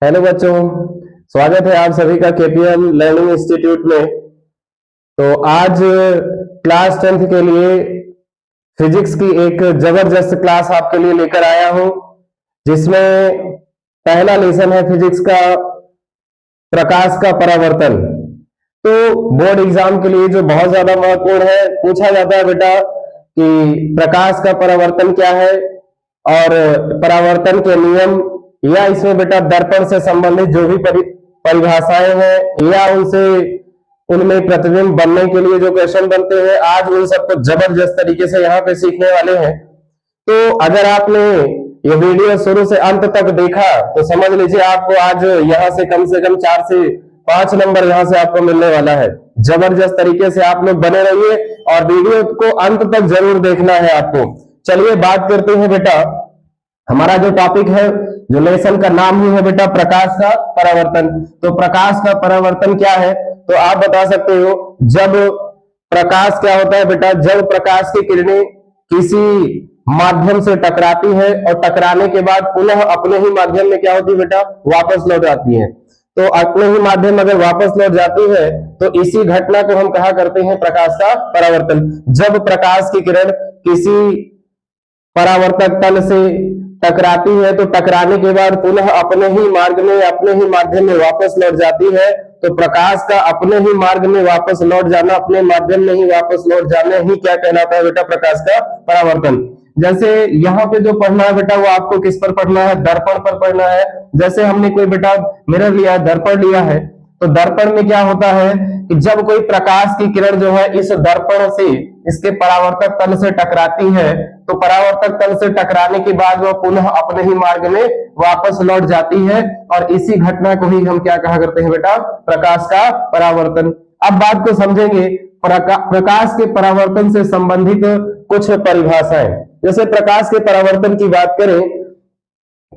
Hello बच्चों, स्वागत है आप सभी का केपीएम लर्निंग इंस्टीट्यूट में। तो आज क्लास 10th के लिए फिजिक्स की एक जबरदस्त क्लास आपके लिए लेकर आया हूं, जिसमें पहला लेसन है फिजिक्स का, प्रकाश का परावर्तन। तो बोर्ड एग्जाम के लिए जो बहुत ज्यादा महत्वपूर्ण है, पूछा जाता है बेटा कि प्रकाश का परावर्तन क्या है और परावर्तन के नियम, या इसमें बेटा दर्पण से संबंधित जो भी परिभाषाएं हैं या उनसे उनमें प्रतिबिंब बनने के लिए जो क्वेश्चन बनते हैं, आज उन सबको जबरदस्त तरीके से यहाँ पे सीखने वाले हैं। तो अगर आपने ये वीडियो शुरू से अंत तक देखा तो समझ लीजिए आपको आज यहाँ से कम 4 से 5 नंबर यहाँ से आपको मिलने वाला है। जबरदस्त तरीके से आप लोग बने रहिए और वीडियो को अंत तक जरूर देखना है आपको। चलिए बात करते हैं बेटा, हमारा जो टॉपिक है, जो लेसन का नाम ही है बेटा प्रकाश का परावर्तन। तो प्रकाश का परावर्तन क्या है, तो आप बता सकते हो। जब प्रकाश क्या होता है बेटा, जब प्रकाश की किरणें किसी माध्यम से टकराती है और टकराने के बाद पुनः अपने ही माध्यम में क्या होती है बेटा, वापस लौट आती है। तो अपने ही माध्यम अगर वापस लौट जाती है तो इसी घटना को हम कहा करते हैं प्रकाश का परावर्तन। जब प्रकाश की किरण किसी परावर्तक तल से टकराती है तो टकराने के बाद पुनः अपने ही मार्ग में, अपने ही माध्यम में वापस लौट जाती है। तो प्रकाश का अपने ही मार्ग में वापस लौट जाना, अपने माध्यम में ही वापस लौट जाना ही क्या कहलाता है बेटा, प्रकाश का परावर्तन। जैसे यहाँ पे जो पढ़ना है बेटा, वो आपको किस पर पढ़ना है, दर्पण पर पढ़ना है। जैसे हमने कोई बेटा मिरर लिया है, दर्पण लिया है, तो दर्पण में क्या होता है कि जब कोई प्रकाश की किरण जो है इस दर्पण से इसके परावर्तक तल से टकराती है, तो परावर्तक तल से टकराने के बाद वह पुनः अपने ही मार्ग में वापस लौट जाती है, और इसी घटना को ही हम क्या कहा करते हैं बेटा, प्रकाश का परावर्तन। अब बात को समझेंगे, प्रकाश के परावर्तन से संबंधित कुछ परिभाषाएं। जैसे प्रकाश के परावर्तन की बात करें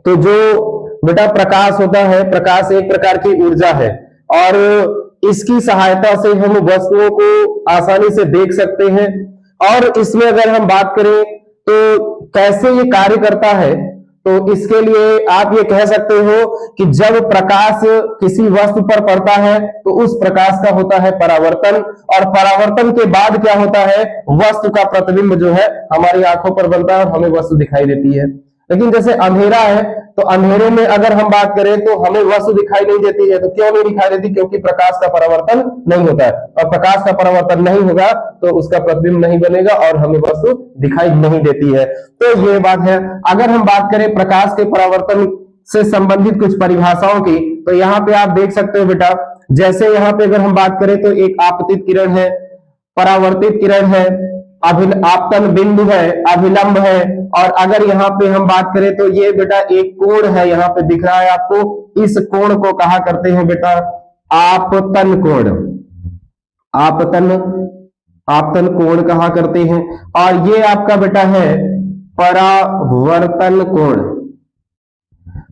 तो जो बेटा प्रकाश होता है, प्रकाश एक प्रकार की ऊर्जा है और इसकी सहायता से हम वस्तुओं को आसानी से देख सकते हैं। और इसमें अगर हम बात करें तो कैसे ये कार्य करता है, तो इसके लिए आप ये कह सकते हो कि जब प्रकाश किसी वस्तु पर पड़ता है तो उस प्रकाश का होता है परावर्तन, और परावर्तन के बाद क्या होता है, वस्तु का प्रतिबिंब जो है हमारी आंखों पर बनता है और हमें वस्तु दिखाई देती है। लेकिन जैसे अंधेरा है, तो अंधेरे में अगर हम बात करें तो हमें वस्तु दिखाई नहीं देती है। तो क्यों नहीं दिखाई देती, क्योंकि प्रकाश का परावर्तन नहीं होता है, और प्रकाश का परावर्तन नहीं होगा तो उसका प्रतिबिंब नहीं बनेगा और हमें वस्तु दिखाई नहीं देती है। तो ये बात है। अगर हम बात करें प्रकाश के परावर्तन से संबंधित कुछ परिभाषाओं की, तो यहाँ पे आप देख सकते हो बेटा, जैसे यहाँ पे अगर हम बात करें तो एक आपतित किरण है, परावर्तित किरण है, आपतन बिंदु है, अभिलंब है, और अगर यहाँ पे हम बात करें तो ये बेटा एक कोण है, यहाँ पे दिख रहा है आपको, इस कोण को कहा करते हैं बेटा आपतन कोण। आपतन कोण कहा करते हैं। और ये आपका बेटा है परावर्तन कोण।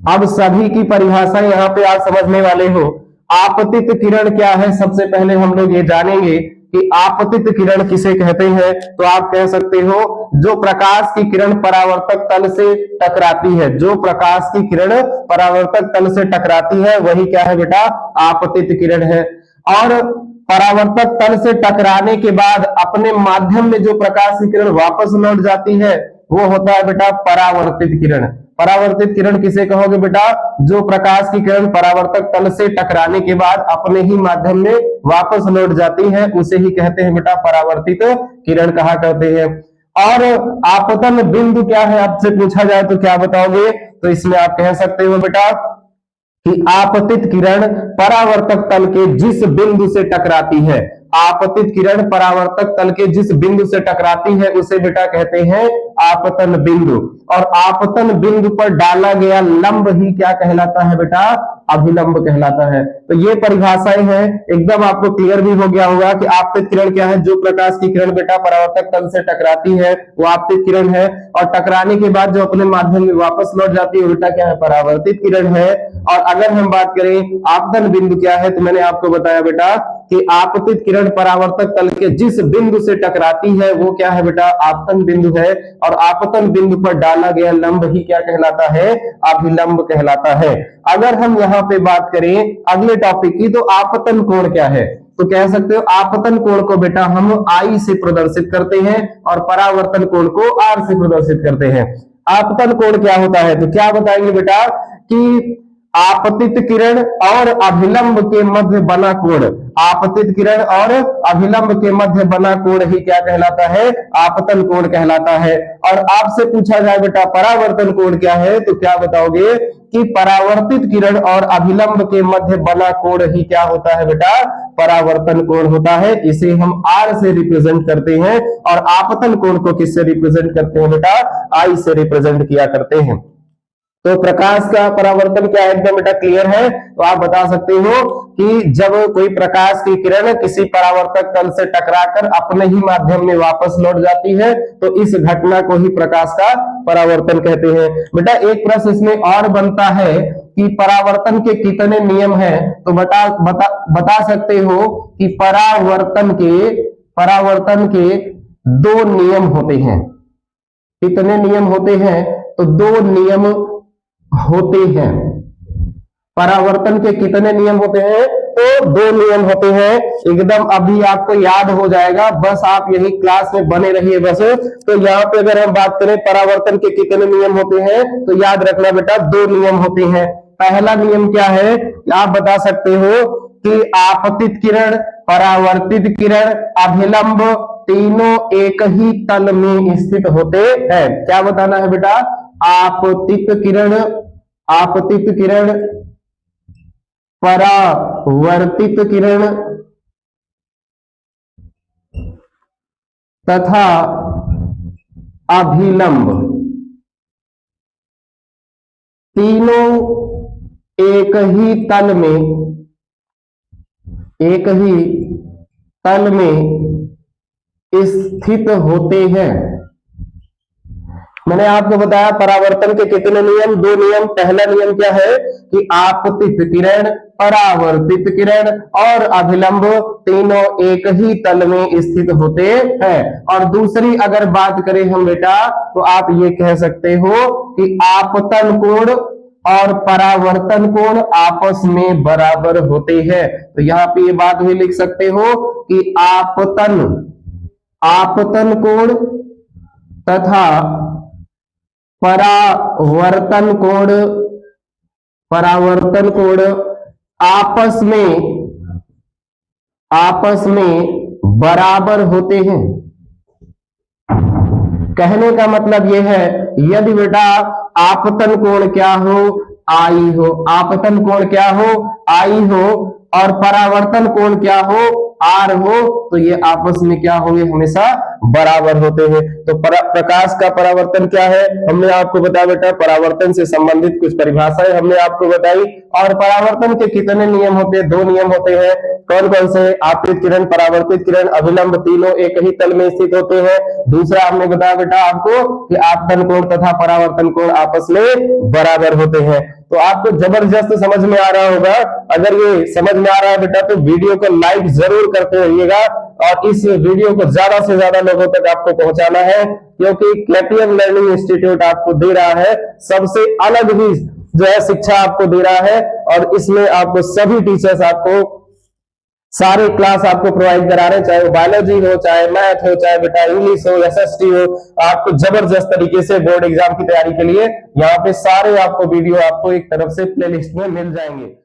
अब सभी की परिभाषा यहाँ पे आप समझने वाले हो। आपतित किरण क्या है, सबसे पहले हम लोग ये जानेंगे कि आपतित किरण किसे कहते हैं। तो आप कह सकते हो जो प्रकाश की किरण परावर्तक तल से टकराती है, जो प्रकाश की किरण परावर्तक तल से टकराती है वही क्या है बेटा, आपतित किरण है। और परावर्तक तल से टकराने के बाद अपने माध्यम में जो प्रकाश की किरण वापस लौट जाती है वो होता है बेटा परावर्तित किरण। परावर्तित किरण किसे कहोगे बेटा, जो प्रकाश की किरण परावर्तक तल से टकराने के बाद अपने ही माध्यम में वापस लौट जाती है, उसे ही कहते हैं बेटा परावर्तित किरण कहा करते हैं। और आपतन बिंदु क्या है, आपसे पूछा जाए तो क्या बताओगे, तो इसमें आप कह सकते हो बेटा कि आपतित किरण परावर्तक तल के जिस बिंदु से टकराती है, आपतित किरण परावर्तक तल के जिस बिंदु से टकराती है उसे बेटा कहते हैं आपतन बिंदु। और आपतन बिंदु पर डाला गया लंब ही क्या कहलाता है बेटा, अभिलंब कहलाता है। तो ये परिभाषाएं हैं, एकदम आपको क्लियर भी हो गया होगा कि आपतित किरण क्या है। जो प्रकाश की किरण बेटा परावर्तक तल से टकराती है वो आपतित किरण है, और टकराने के बाद जो अपने माध्यम में वापस लौट जाती है बेटा क्या है, परावर्तित किरण है। और अगर हम बात करें आपतन बिंदु क्या है, तो मैंने आपको बताया बेटा कि आपतित किरण परावर्तक तल के जिस बिंदु से टकराती है वो क्या है बेटा, आपतन बिंदु है। और आपतन बिंदु पर डाला गया लंब ही क्या कहलाता है, अभिलंब कहलाता है। अगर हम यहाँ पे बात करें अगले टॉपिक की, तो आपतन कोण क्या है, तो कह सकते हो आपतन कोण को बेटा हम आई से प्रदर्शित करते हैं और परावर्तन कोण को आर से प्रदर्शित करते हैं। आपतन कोण क्या होता है, तो क्या बताएंगे बेटा कि आपतित किरण और अभिलंब के मध्य बना कोण, आपतित किरण और अभिलंब के मध्य बना कोण ही क्या कहलाता है, आपतन कोण कहलाता है। और आपसे पूछा जाए बेटा परावर्तन कोण क्या है, तो क्या बताओगे कि परावर्तित किरण और अभिलंब के मध्य बना कोण ही क्या होता है बेटा, परावर्तन कोण होता है। इसे हम आर से रिप्रेजेंट करते हैं और आपतन कोण को किससे रिप्रेजेंट करते हैं बेटा, आई से रिप्रेजेंट किया करते हैं। तो प्रकाश का परावर्तन क्या एकदम बेटा क्लियर है, तो आप बता सकते हो कि जब कोई प्रकाश की किरण किसी परावर्तक तल से टकराकर अपने ही माध्यम में वापस लौट जाती है तो इस घटना को ही प्रकाश का परावर्तन कहते हैं। बेटा एक प्रश्न इसमें और बनता है कि परावर्तन के कितने नियम हैं, तो बता सकते हो कि परावर्तन के 2 नियम होते हैं। कितने नियम होते हैं, तो 2 नियम होते हैं। परावर्तन के कितने नियम होते हैं, तो 2 नियम होते हैं। एकदम अभी आपको याद हो जाएगा, बस आप यही क्लास में बने रहिए बस। तो यहाँ पे अगर हम बात करें परावर्तन के कितने नियम होते हैं, तो याद रखना बेटा 2 नियम होते हैं। पहला नियम क्या है, आप बता सकते हो कि आपतित किरण, परावर्तित किरण, अभिलंब तीनों एक ही तल में स्थित होते हैं। क्या बताना है बेटा, आपतित किरण, परावर्तित किरण तथा अभिलंब तीनों एक ही तल में स्थित होते हैं। मैंने आपको बताया परावर्तन के कितने नियम, 2 नियम। पहला नियम क्या है कि आपतित किरण, परावर्तित किरण और अभिलंब तीनों एक ही तल में स्थित होते हैं। और दूसरी अगर बात करें हम बेटा, तो आप ये कह सकते हो कि आपतन कोण और परावर्तन कोण आपस में बराबर होते हैं। तो यहाँ पे ये बात भी लिख सकते हो कि आपतन कोण तथा परावर्तन कोण आपस में बराबर होते हैं। कहने का मतलब यह है, यदि बेटा आपतन कोण क्या हो, आई हो, आपतन कोण क्या हो, आई हो, और परावर्तन कोण क्या हो, आर हो, तो ये आपस में क्या होंगे, हमेशा बराबर होते हैं। तो प्रकाश का परावर्तन क्या है, हमने आपको बताया बेटा, परावर्तन से संबंधित कुछ परिभाषाएं हमने आपको बताई। और परावर्तन के कितने नियम होते हैं, 2 नियम होते हैं। कौन कौन से, आपतित किरण, परावर्तित किरण, अभिलंब तीनों एक ही तल में स्थित होते हैं। दूसरा हमने बताया बेटा आपको कि आपतन कोण तथा परावर्तन कोण आपस में बराबर होते हैं। तो आपको जबरदस्त समझ में आ रहा होगा। अगर ये समझ में आ रहा है बेटा, तो वीडियो को लाइक जरूर करते रहिएगा और इस वीडियो को ज्यादा से ज्यादा लोगों तक आपको पहुंचाना है, क्योंकि केपीएम लर्निंग इंस्टीट्यूट आपको दे रहा है सबसे अलग ही जो है शिक्षा आपको दे रहा है। और इसमें आपको सभी टीचर्स आपको सारे क्लास आपको प्रोवाइड करा रहे हैं, चाहे वो बायोलॉजी हो, चाहे मैथ हो, चाहे बेटा इंग्लिश हो, एसएसटी हो। आपको जबरदस्त तरीके से बोर्ड एग्जाम की तैयारी के लिए यहाँ पे सारे आपको वीडियो आपको एक तरफ से प्लेलिस्ट में मिल जाएंगे।